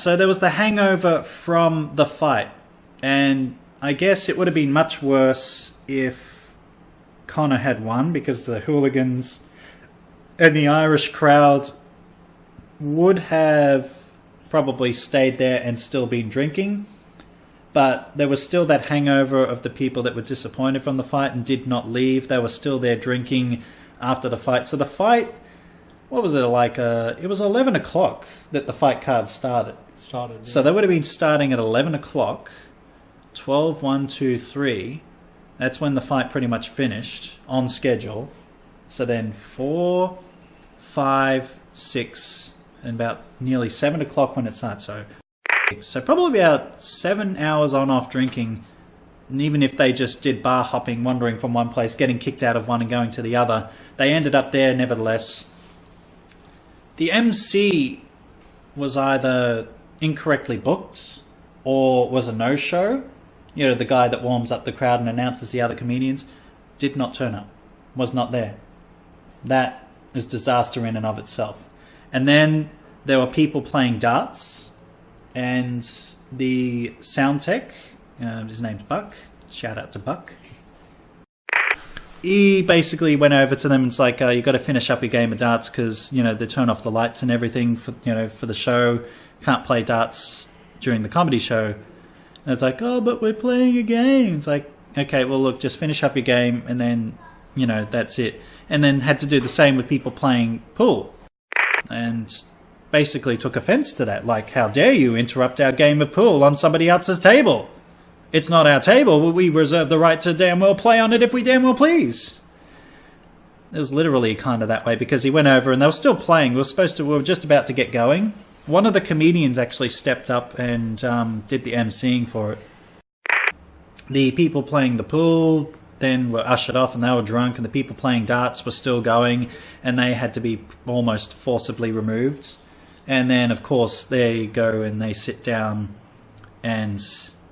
so there was the hangover from the fight. And I guess it would have been much worse if Connor had won, because the hooligans and the Irish crowd would have probably stayed there and still been drinking. But there was still that hangover of the people that were disappointed from the fight and did not leave. They were still there drinking after the fight. So the fight, what was it like? It was 11 o'clock that the fight card started. Yeah. So they would have been starting at 11 o'clock, 12, 1, 2, 3. That's when the fight pretty much finished on schedule. So then 4, 5, 6, and about nearly 7 o'clock when it starts. So probably about 7 hours on off drinking. And even if they just did bar hopping, wandering from one place, getting kicked out of one and going to the other, they ended up there nevertheless. The MC was either incorrectly booked or was a no-show. You know, the guy that warms up the crowd and announces the other comedians did not turn up, was not there. That is disaster in and of itself. And then there were people playing darts, and the sound tech, his name's Buck, shout out to Buck. He basically went over to them and it's like, you got to finish up your game of darts because, you know, they turn off the lights and everything for, you know, for the show. Can't play darts during the comedy show. And it's like, oh, but we're playing a game. It's like, okay, well, look, just finish up your game and then, you know, that's it. And then had to do the same with people playing pool. And basically took offense to that. Like, how dare you interrupt our game of pool on somebody else's table? It's not our table. We reserve the right to damn well play on it if we damn well please. It was literally kind of that way because he went over and they were still playing. We were just about to get going. One of the comedians actually stepped up and did the emceeing for it. The people playing the pool then were ushered off and they were drunk, and the people playing darts were still going and they had to be almost forcibly removed. And then, of course, they go and they sit down and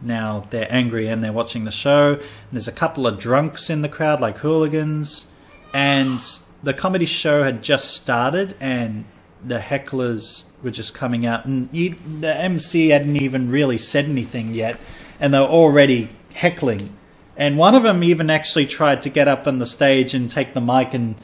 now they're angry and they're watching the show. And there's a couple of drunks in the crowd, like hooligans. And the comedy show had just started and the hecklers were just coming out. And the MC hadn't even really said anything yet. And they were already heckling. And one of them even actually tried to get up on the stage and take the mic and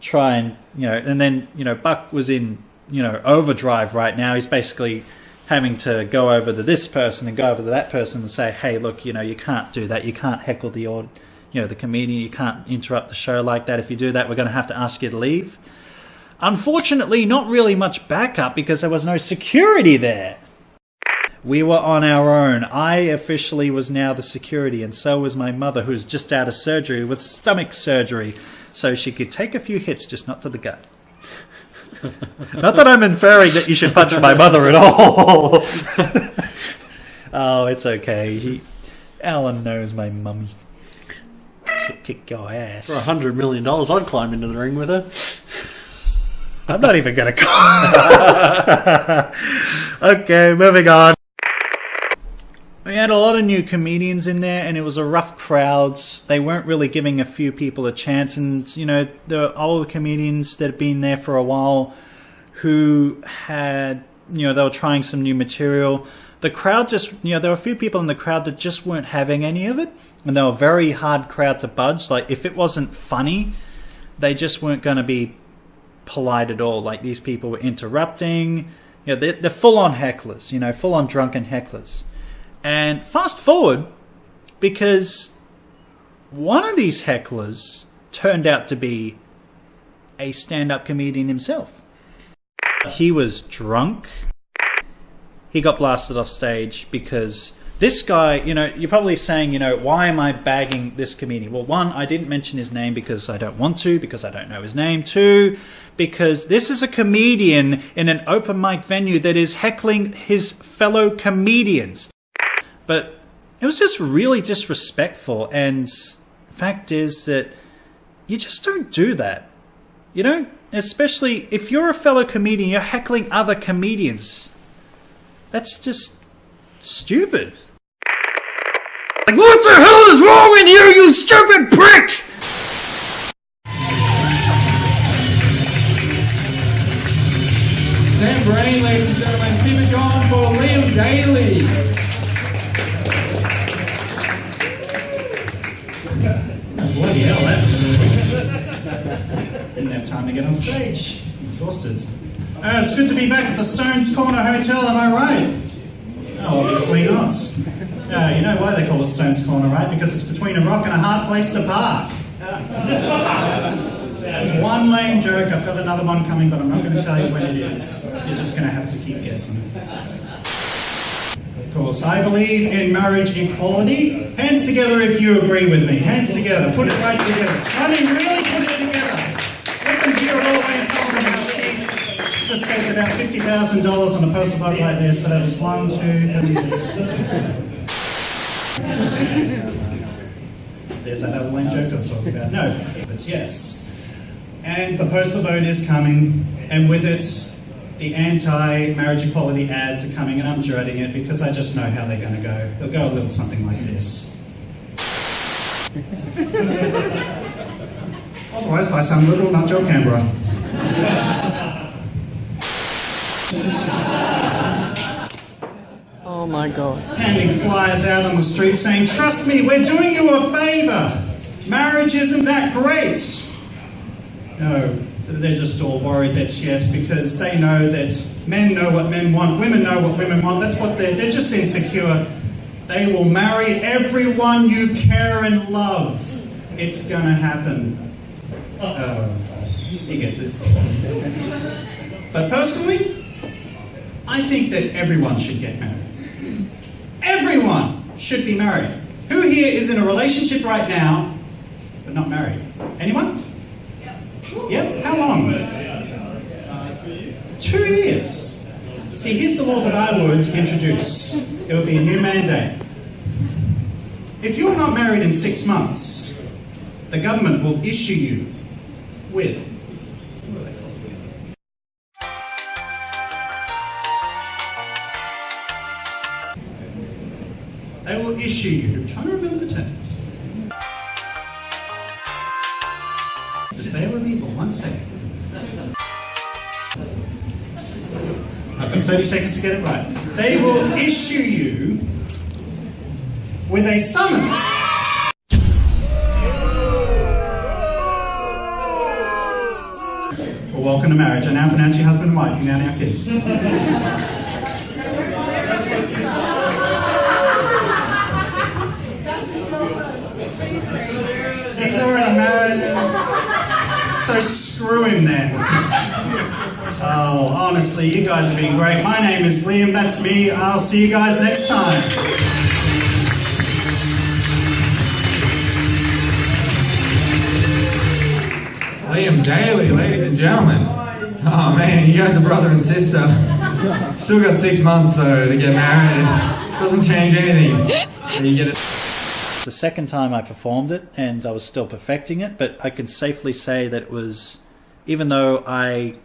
try and, you know, and then, you know, Buck was in, you know, overdrive right now. He's basically having to go over to this person and go over to that person and say, hey, look, you know, you can't do that. You can't heckle the comedian. You can't interrupt the show like that. If you do that, we're going to have to ask you to leave. Unfortunately, not really much backup because there was no security there. We were on our own. I officially was now the security, and so was my mother, who's just out of surgery with stomach surgery, so she could take a few hits, just not to the gut. Not that I'm inferring that you should punch my mother at all. Oh, it's okay. Alan knows my mummy. She'll kick your ass. For $100 million, I'd climb into the ring with her. I'm not even going to call. Okay, moving on. We had a lot of new comedians in there, and it was a rough crowd. They weren't really giving a few people a chance, and, you know, the old comedians that had been there for a while who had, you know, they were trying some new material. The crowd just, you know, there were a few people in the crowd that just weren't having any of it, and they were a very hard crowd to budge. Like, if it wasn't funny, they just weren't going to be polite at all. Like, these people were interrupting. You know, they're full-on hecklers, you know, full-on drunken hecklers. And fast forward, because one of these hecklers turned out to be a stand-up comedian himself. He was drunk. He got blasted off stage because this guy, you know, you're probably saying, you know, why am I bagging this comedian? Well, one, I didn't mention his name because I don't want to, because I don't know his name. Two, because this is a comedian in an open mic venue that is heckling his fellow comedians. But it was just really disrespectful, and the fact is that you just don't do that. You know, especially if you're a fellow comedian, you're heckling other comedians. That's just stupid. Like, what the hell is wrong with you, you stupid prick? Sam Brain, ladies and gentlemen, keep it going for Liamo. Bloody hell, that was quick. Didn't have time to get on stage. Exhausted. It's good to be back at the Stones Corner Hotel, am I right? Oh, obviously not. You know why they call it Stones Corner, right? Because it's between a rock and a hard place to park. It's one lame joke. I've got another one coming, but I'm not going to tell you when it is. You're just going to have to keep guessing. Of course, I believe in marriage equality. Hands together if you agree with me. Hands together. Put it right together. I mean, really put it together. Let them hear it all the way in Parliament. See, just saved about $50,000 on a postal vote right there. So that was 1, 2, there's that other lame joke I was talking about. No, but yes. And the postal vote is coming, and with it, the anti-marriage equality ads are coming, and I'm dreading it because I just know how they're going to go. They'll go a little something like this. Authorised by some little nutjob Canberra. Oh my God. Handing flyers out on the street saying, trust me, we're doing you a favour. Marriage isn't that great. No, they're just all worried that yes, because they know that men know what men want, women know what women want. That's what they're just insecure. They will marry everyone you care and love. It's gonna happen. He gets it. But personally, I think that everyone should get married. Everyone should be married. Who here is in a relationship right now, but not married? Anyone? Yep. How long? 2 years. See, here's the law that I would introduce. It would be a new mandate. If you're not married in 6 months, the government will issue you with, what are they called? They will issue you, I'm trying to remember the term. Just bear with me for 1 second. I've got 30 seconds to get it right. They will issue you with a summons. Well, welcome to marriage. I now pronounce you husband and wife. You now kiss. He's already married. So screw him then. Oh, honestly, you guys have been great. My name is Liam, that's me. I'll see you guys next time. Liam Daly, ladies and gentlemen. Oh man, you guys are brother and sister. Still got 6 months though to get married. It doesn't change anything. You get it. The second time I performed it, and I was still perfecting it, but I can safely say that it was, even though I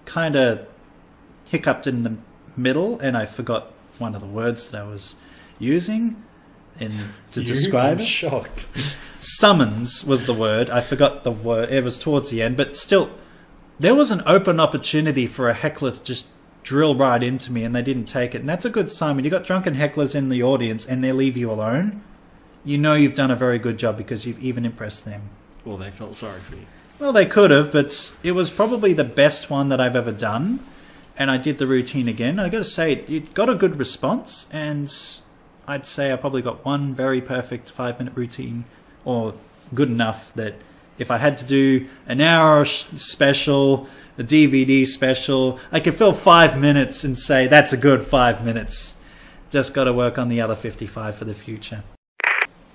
kind of hiccuped in the middle and I forgot one of the words that I was using to describe it. Shocked. Summons was the word. I forgot the word. It was towards the end, but still, there was an open opportunity for a heckler to just drill right into me, and they didn't take it. And that's a good sign. When you got drunken hecklers in the audience and they leave you alone, you know you've done a very good job because you've even impressed them. Well, they felt sorry for you. Well, they could have, but it was probably the best one that I've ever done. And I did the routine again. I got to say, it got a good response, and I'd say I probably got one very perfect 5-minute routine, or good enough that if I had to do an hour special, a DVD special, I could fill 5 minutes and say that's a good 5 minutes. Just got to work on the other 55 for the future.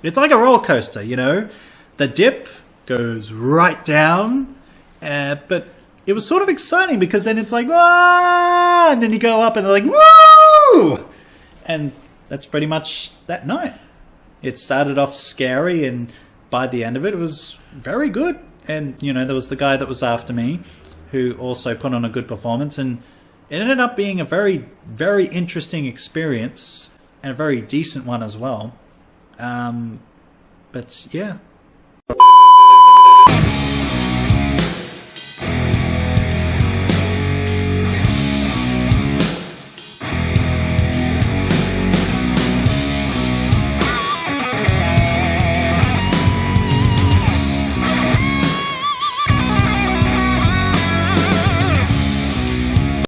It's like a roller coaster, you know. The dip goes right down, but it was sort of exciting because then it's like, ah, and then you go up and they're like, woo! And that's pretty much that night. It started off scary, and by the end of it, it was very good. And, you know, there was the guy that was after me who also put on a good performance, and it ended up being a very, very interesting experience and a very decent one as well. But yeah.